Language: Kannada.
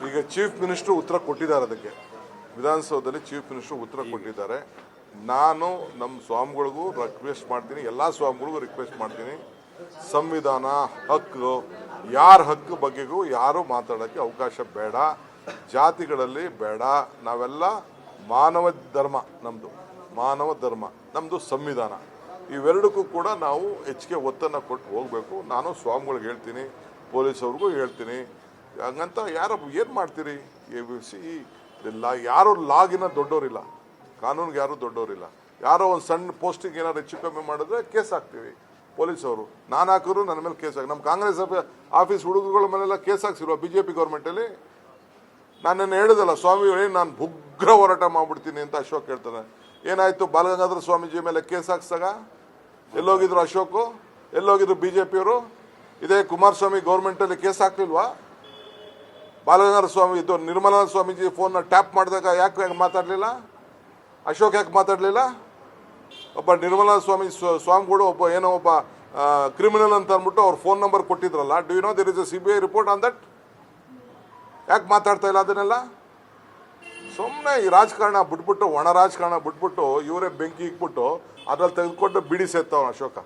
ಈಗ ಚೀಫ್ ಮಿನಿಸ್ಟರ್ ಉತ್ತರ ಕೊಟ್ಟಿದ್ದಾರೆ. ಅದಕ್ಕೆ ವಿಧಾನಸೌಧದಲ್ಲಿ ಚೀಫ್ ಮಿನಿಸ್ಟರ್ ಉತ್ತರ ಕೊಟ್ಟಿದ್ದಾರೆ. ನಾನು ನಮ್ಮ ಸ್ವಾಮಿಗಳಿಗೂ ರಿಕ್ವೆಸ್ಟ್ ಮಾಡ್ತೀನಿ, ಎಲ್ಲ ಸ್ವಾಮಿಗಳಿಗೂ ರಿಕ್ವೆಸ್ಟ್ ಮಾಡ್ತೀನಿ, ಸಂವಿಧಾನ ಹಕ್ಕು, ಯಾರ ಹಕ್ಕು ಬಗ್ಗೆಗೂ ಯಾರು ಮಾತಾಡೋಕ್ಕೆ ಅವಕಾಶ ಬೇಡ, ಜಾತಿಗಳಲ್ಲಿ ಬೇಡ. ನಾವೆಲ್ಲ ಮಾನವ ಧರ್ಮ, ನಮ್ಮದು ಸಂವಿಧಾನ. ಇವೆರಡಕ್ಕೂ ಕೂಡ ನಾವು ಹೆಚ್ಚಿಗೆ ಒತ್ತನ್ನು ಕೊಟ್ಟು ಹೋಗಬೇಕು. ನಾನು ಸ್ವಾಮಿಗಳಿಗೆ ಹೇಳ್ತೀನಿ, ಪೊಲೀಸವ್ರಿಗೂ ಹೇಳ್ತೀನಿ. ಹಂಗಂತ ಯಾರು ಏನು ಮಾಡ್ತೀರಿ? ಯಾರು ಲಾಗಿನ ದೊಡ್ಡವರಿಲ್ಲ, ಕಾನೂನಿಗೆ ಯಾರು ದೊಡ್ಡವರಿಲ್ಲ. ಯಾರೋ ಒಂದು ಸಣ್ಣ ಪೋಸ್ಟಿಗೆ ಏನಾದ್ರು ಹೆಚ್ಚು ಕಮ್ಮಿ ಮಾಡಿದ್ರೆ ಕೇಸ್ ಹಾಕ್ತೀವಿ. ಪೊಲೀಸವರು ನಾನು ಹಾಕಿದ್ರು ನನ್ನ ಮೇಲೆ ಕೇಸ್ ಹಾಕಿ. ನಮ್ಮ ಕಾಂಗ್ರೆಸ್ ಆಫೀಸ್ ಹುಡುಗರುಗಳ ಮೇಲೆಲ್ಲ ಕೇಸ್ ಹಾಕ್ಸಿಲ್ವ BJP ಗೌರ್ಮೆಂಟಲ್ಲಿ? ನಾನು ಹೇಳಿದಲ್ಲ ಸ್ವಾಮಿ, ನಾನು ಉಗ್ರ ಹೋರಾಟ ಮಾಡ್ಬಿಡ್ತೀನಿ ಅಂತ ಅಶೋಕ್ ಹೇಳ್ತಾನೆ. ಏನಾಯಿತು? ಬಾಲಗಂಗಾಧರ ಸ್ವಾಮೀಜಿ ಮೇಲೆ ಕೇಸ್ ಹಾಕ್ಸಾಗ ಎಲ್ಲೋಗಿದ್ರು ಅಶೋಕು? ಎಲ್ಲೋಗಿದ್ರು BJPಯವರು? ಇದೇ ಕುಮಾರಸ್ವಾಮಿ ಗೌರ್ಮೆಂಟಲ್ಲಿ ಕೇಸ್ ಹಾಕ್ಲಿಲ್ವಾ? ಬಾಲಗಂಗಾಧರ ಸ್ವಾಮಿ ಇದು ನಿರ್ಮಲಾನಂದ ಸ್ವಾಮೀಜಿ ಫೋನ್ನ ಟ್ಯಾಪ್ ಮಾಡಿದಾಗ ಯಾಕೆ ಮಾತಾಡಲಿಲ್ಲ? ಅಶೋಕ್ ಯಾಕೆ ಮಾತಾಡಲಿಲ್ಲ? ಒಬ್ಬ ನಿರ್ಮಲಾನಂದ ಸ್ವಾಮಿಗಳು ಒಬ್ಬ ಕ್ರಿಮಿನಲ್ ಅಂತ ಅಂದ್ಬಿಟ್ಟು ಅವ್ರ ಫೋನ್ ನಂಬರ್ ಕೊಟ್ಟಿದ್ರಲ್ಲ. Do you know there is a CBI report on that? ಯಾಕೆ ಮಾತಾಡ್ತಾ ಇಲ್ಲ ಅದನ್ನೆಲ್ಲ? ಸುಮ್ಮನೆ ಈ ರಾಜಕಾರಣ ಬಿಟ್ಬಿಟ್ಟು, ಒಣ ರಾಜಕಾರಣ ಬಿಟ್ಬಿಟ್ಟು ಇವರೇ ಬೆಂಕಿ ಇಕ್ಬಿಟ್ಟು ಅದ್ರಲ್ಲಿ ತೆಗೆದುಕೊಂಡು ಬಿಡಿ ಸೇರ್ತಾವ ಅಶೋಕ.